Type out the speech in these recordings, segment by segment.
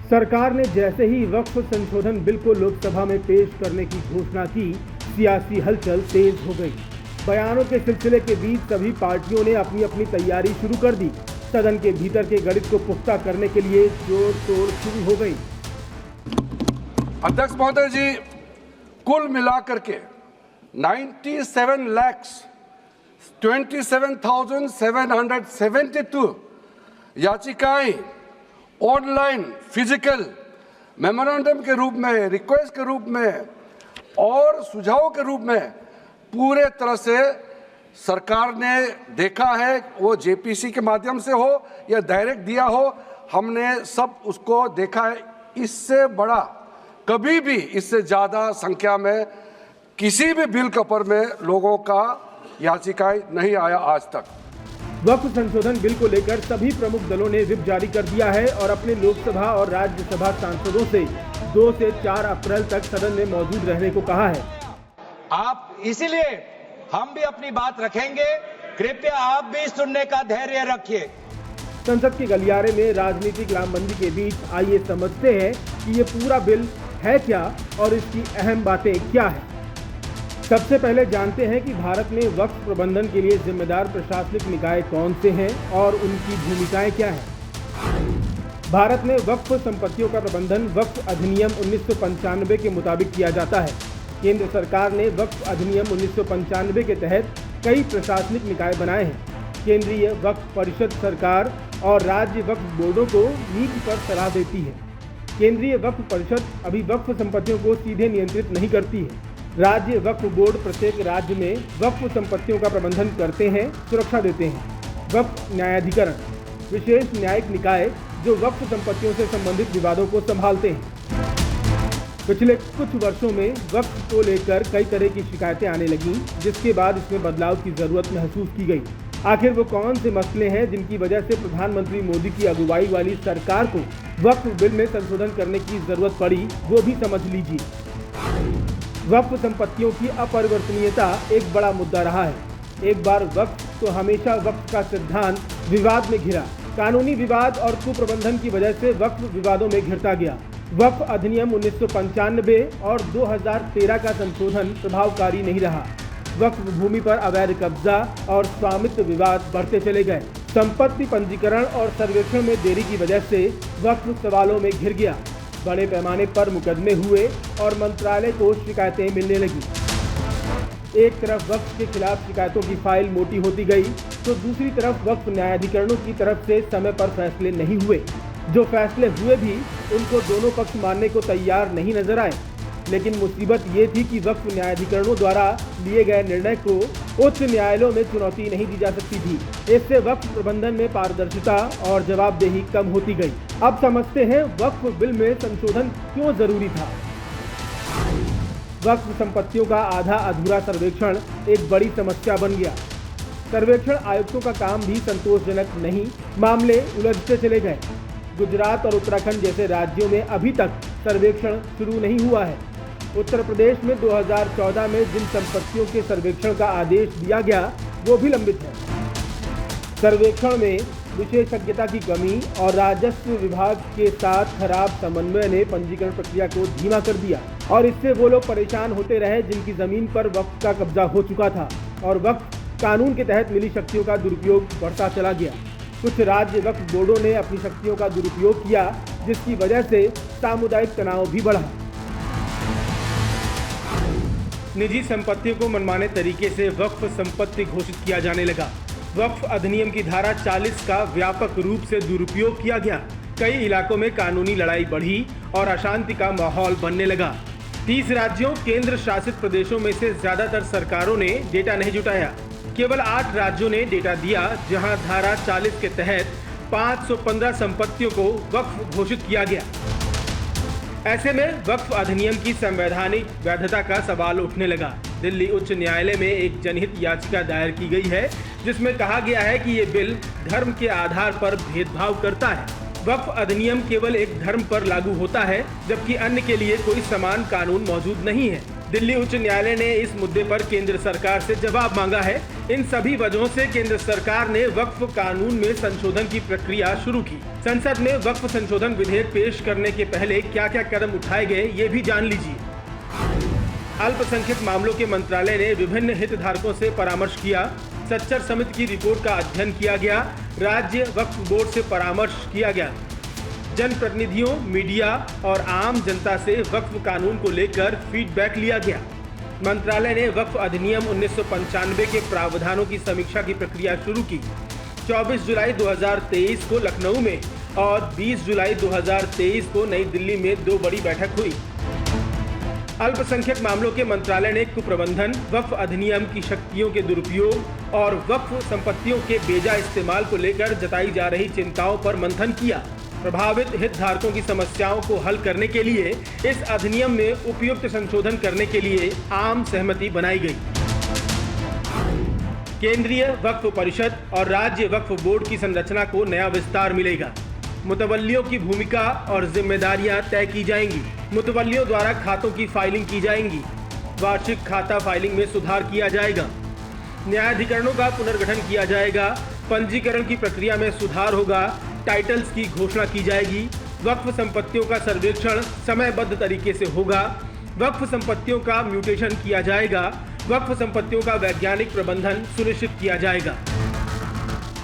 सरकार ने जैसे ही वक्फ संशोधन बिल को लोकसभा में पेश करने की घोषणा की, सियासी हलचल तेज हो गई। बयानों के सिलसिले के बीच सभी पार्टियों ने अपनी अपनी तैयारी शुरू कर दी। सदन के भीतर के गणित को पुख्ता करने के लिए जोड़ तोड़ शुरू हो गई। अध्यक्ष महोदय जी, कुल मिलाकर के 97,27,772 याचिकाएं ऑनलाइन, फिजिकल, मेमोरेंडम के रूप में, रिक्वेस्ट के रूप में और सुझाव के रूप में पूरे तरह से सरकार ने देखा है। वो जेपीसी के माध्यम से हो या डायरेक्ट दिया हो, हमने सब उसको देखा है। इससे बड़ा कभी भी, इससे ज़्यादा संख्या में किसी भी बिल कपर में लोगों का याचिकाएं नहीं आया आज तक। वक्फ संशोधन बिल को लेकर सभी प्रमुख दलों ने व्हिप जारी कर दिया है और अपने लोकसभा और राज्यसभा सांसदों से 2 से 4 अप्रैल तक सदन में मौजूद रहने को कहा है। आप इसीलिए हम भी अपनी बात रखेंगे, कृपया आप भी सुनने का धैर्य रखिए। संसद के गलियारे में राजनीतिक लामबंदी के बीच आइए समझते हैं कि ये पूरा बिल है क्या और इसकी अहम बातें क्या है। सबसे पहले जानते हैं कि भारत में वक्फ प्रबंधन के लिए जिम्मेदार प्रशासनिक निकाय कौन से हैं और उनकी भूमिकाएं क्या हैं। भारत में वक्फ संपत्तियों का प्रबंधन वक्फ अधिनियम 1995 के मुताबिक किया जाता है। केंद्र सरकार ने वक्फ अधिनियम 1995 के तहत कई प्रशासनिक निकाय बनाए हैं। केंद्रीय वक्फ परिषद सरकार और राज्य वक्फ बोर्डों को नीति पर सलाह देती है। केंद्रीय वक्फ परिषद अभी वक्फ संपत्तियों को सीधे नियंत्रित नहीं करती है। राज्य वक्फ बोर्ड प्रत्येक राज्य में वक्फ संपत्तियों का प्रबंधन करते हैं, सुरक्षा देते हैं। वक्फ न्यायाधिकरण, विशेष न्यायिक निकाय जो वक्फ संपत्तियों से संबंधित विवादों को संभालते हैं। पिछले कुछ वर्षों में वक्फ को लेकर कई तरह की शिकायतें आने लगीं, जिसके बाद इसमें बदलाव की जरूरत महसूस की गई। आखिर वो कौन से मसले हैं जिनकी वजह से प्रधानमंत्री मोदी की अगुवाई वाली सरकार को वक्फ बिल में संशोधन करने की जरूरत पड़ी, वो भी समझ लीजिए। वक्फ संपत्तियों की अपरिवर्तनीयता एक बड़ा मुद्दा रहा है। एक बार वक्फ तो हमेशा वक्फ का सिद्धांत विवाद में घिरा। कानूनी विवाद और कुप्रबंधन की वजह से वक्फ विवादों में घिरता गया। वक्फ अधिनियम 1995 और 2013 का संशोधन प्रभावकारी नहीं रहा। वक्फ भूमि पर अवैध कब्जा और स्वामित्व विवाद बढ़ते चले गए। संपत्ति पंजीकरण और सर्वेक्षण में देरी की वजह से वक्फ सवालों में घिर गया। बड़े पैमाने पर मुकदमे हुए और मंत्रालय को शिकायतें मिलने लगी। एक तरफ वक्फ के खिलाफ शिकायतों की फाइल मोटी होती गई, तो दूसरी तरफ वक्फ न्यायाधिकरणों की तरफ से समय पर फैसले नहीं हुए। जो फैसले हुए भी उनको दोनों पक्ष मानने को तैयार नहीं नजर आए। लेकिन मुसीबत ये थी कि वक्फ न्यायाधिकरणों द्वारा लिए गए निर्णय को उच्च न्यायालयों में चुनौती नहीं दी जा सकती थी। इससे वक्फ प्रबंधन में पारदर्शिता और जवाबदेही कम होती गई। अब समझते हैं वक्फ बिल में संशोधन क्यों जरूरी था। वक्फ संपत्तियों का आधा अधूरा सर्वेक्षण एक बड़ी समस्या बन गया। सर्वेक्षण आयुक्तों का काम भी संतोषजनक नहीं, मामले उलझते चले गए। गुजरात और उत्तराखंड जैसे राज्यों में अभी तक सर्वेक्षण शुरू नहीं हुआ है। उत्तर प्रदेश में 2014 में जिन संपत्तियों के सर्वेक्षण का आदेश दिया गया वो भी लंबित है। सर्वेक्षण में विशेषज्ञता की कमी और राजस्व विभाग के साथ खराब समन्वय ने पंजीकरण प्रक्रिया को धीमा कर दिया और इससे वो लोग परेशान होते रहे जिनकी जमीन पर वक्फ का कब्जा हो चुका था और वक्फ कानून के तहत मिली शक्तियों का दुरुपयोग बढ़ता चला गया। कुछ राज्य वक्फ बोर्डों ने अपनी शक्तियों का दुरुपयोग किया, जिसकी वजह से सामुदायिक तनाव भी बढ़ा। निजी संपत्तियों को मनमाने तरीके से वक्फ संपत्ति घोषित किया जाने लगा। वक्फ अधिनियम की धारा 40 का व्यापक रूप से दुरुपयोग किया गया। कई इलाकों में कानूनी लड़ाई बढ़ी और अशांति का माहौल बनने लगा। 30 राज्यों, केंद्र शासित प्रदेशों में से ज्यादातर सरकारों ने डेटा नहीं जुटाया। केवल 8 राज्यों ने डेटा दिया, जहां धारा 40 के तहत 515 संपत्तियों को वक्फ घोषित किया गया। ऐसे में वक्फ अधिनियम की संवैधानिक वैधता का सवाल उठने लगा। दिल्ली उच्च न्यायालय में एक जनहित याचिका दायर की गई है, जिसमें कहा गया है कि ये बिल धर्म के आधार पर भेदभाव करता है। वक्फ अधिनियम केवल एक धर्म पर लागू होता है, जबकि अन्य के लिए कोई समान कानून मौजूद नहीं है। दिल्ली उच्च न्यायालय ने इस मुद्दे पर केंद्र सरकार से जवाब मांगा है। इन सभी वजहों से केंद्र सरकार ने वक्फ कानून में संशोधन की प्रक्रिया शुरू की। संसद में वक्फ संशोधन विधेयक पेश करने के पहले क्या क्या कदम उठाए गए, ये भी जान लीजिए। अल्पसंख्यक मामलों के मंत्रालय ने विभिन्न हितधारकों से परामर्श किया। सच्चर समिति की रिपोर्ट का अध्ययन किया गया। राज्य वक्फ बोर्ड से परामर्श किया गया। जनप्रतिनिधियों, मीडिया और आम जनता से वक्फ कानून को लेकर फीडबैक लिया गया। मंत्रालय ने वक्फ अधिनियम 1995 के प्रावधानों की समीक्षा की प्रक्रिया शुरू की। 24 जुलाई 2023 को लखनऊ में और 20 जुलाई 2023 को नई दिल्ली में 2 बड़ी बैठक हुई। अल्पसंख्यक मामलों के मंत्रालय ने कुप्रबंधन, वक्फ अधिनियम की शक्तियों के दुरुपयोग और वक्फ संपत्तियों के बेजा इस्तेमाल को लेकर जताई जा रही चिंताओं पर मंथन किया। प्रभावित हितधारकों की समस्याओं को हल करने के लिए इस अधिनियम में उपयुक्त संशोधन करने के लिए आम सहमति बनाई गई। केंद्रीय वक्फ परिषद और राज्य वक्फ बोर्ड की संरचना को नया विस्तार मिलेगा। मुतवल्लियों की भूमिका और जिम्मेदारियां तय की जाएंगी। मुतवल्लियों द्वारा खातों की फाइलिंग की जाएंगी। वार्षिक खाता फाइलिंग में सुधार किया जाएगा। न्यायाधिकरणों का पुनर्गठन किया जाएगा। पंजीकरण की प्रक्रिया में सुधार होगा। टाइटल्स की घोषणा की जाएगी। वक्फ संपत्तियों का सर्वेक्षण समयबद्ध तरीके से होगा। वक्फ संपत्तियों का म्यूटेशन किया जाएगा। वक्फ संपत्तियों का वैज्ञानिक प्रबंधन सुनिश्चित किया जाएगा।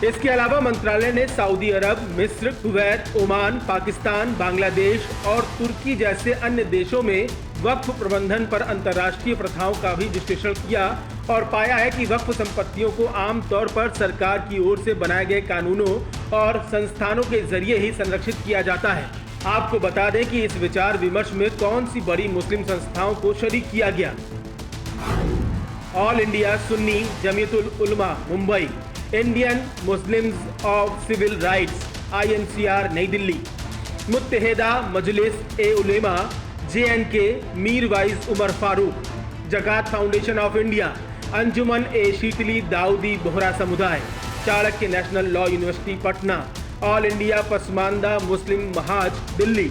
इसके अलावा मंत्रालय ने सऊदी अरब, मिस्र, कुवैत, ओमान, पाकिस्तान, बांग्लादेश और तुर्की जैसे अन्य देशों में वक्फ प्रबंधन पर अंतर्राष्ट्रीय प्रथाओं का भी विश्लेषण किया और पाया है कि वक्फ संपत्तियों को आमतौर पर सरकार की ओर से बनाए गए कानूनों और संस्थानों के जरिए ही संरक्षित किया जाता है। आपको बता दें कि इस विचार विमर्श में कौन सी बड़ी मुस्लिम संस्थाओं को शरीक किया गया। All India Sunni Jamiatul Ulama Mumbai, Indian Muslims of civil rights INCR New Delhi, Muttahida Majlis e Ulema JNK Mirwaiz Umar Farooq, Zakat foundation of India, Anjuman e Shitli Dawoodi Bohra समुदाय, Chanakya national law university Patna, all India Pasmanda Muslim Mahaz Delhi,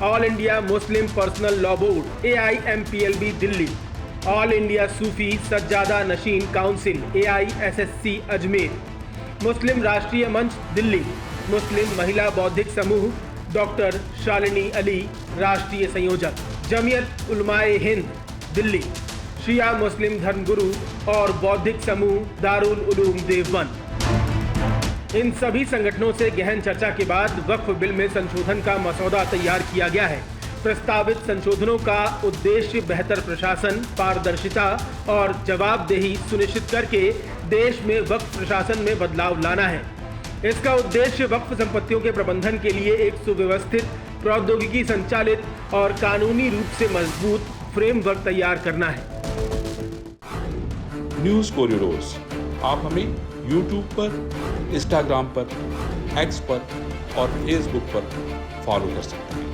all India Muslim personal law board AIMPLB Delhi, all India Sufi Sajjada Nashin council AISSC Ajmer, Muslim Rashtriya Manch Delhi, मुस्लिम महिला बौद्धिक समूह doctor Shalini Ali राष्ट्रीय संयोजक, जमीयत उलमाए हिंद दिल्ली, शिया मुस्लिम धर्मगुरु और बौद्धिक समूह दारुल उलूम देवबंद। इन सभी संगठनों से गहन चर्चा के बाद वक्फ बिल में संशोधन का मसौदा तैयार किया गया है। प्रस्तावित संशोधनों का उद्देश्य बेहतर प्रशासन, पारदर्शिता और जवाबदेही सुनिश्चित करके देश में वक्फ प्रशासन में बदलाव लाना है। इसका उद्देश्य वक्फ संपत्तियों के प्रबंधन के लिए एक सुव्यवस्थित, प्रौद्योगिकी संचालित और कानूनी रूप से मजबूत फ्रेमवर्क तैयार करना है। न्यूज़ कोरिडोर्स आप हमें YouTube पर, Instagram पर, X पर और Facebook पर फॉलो कर सकते हैं।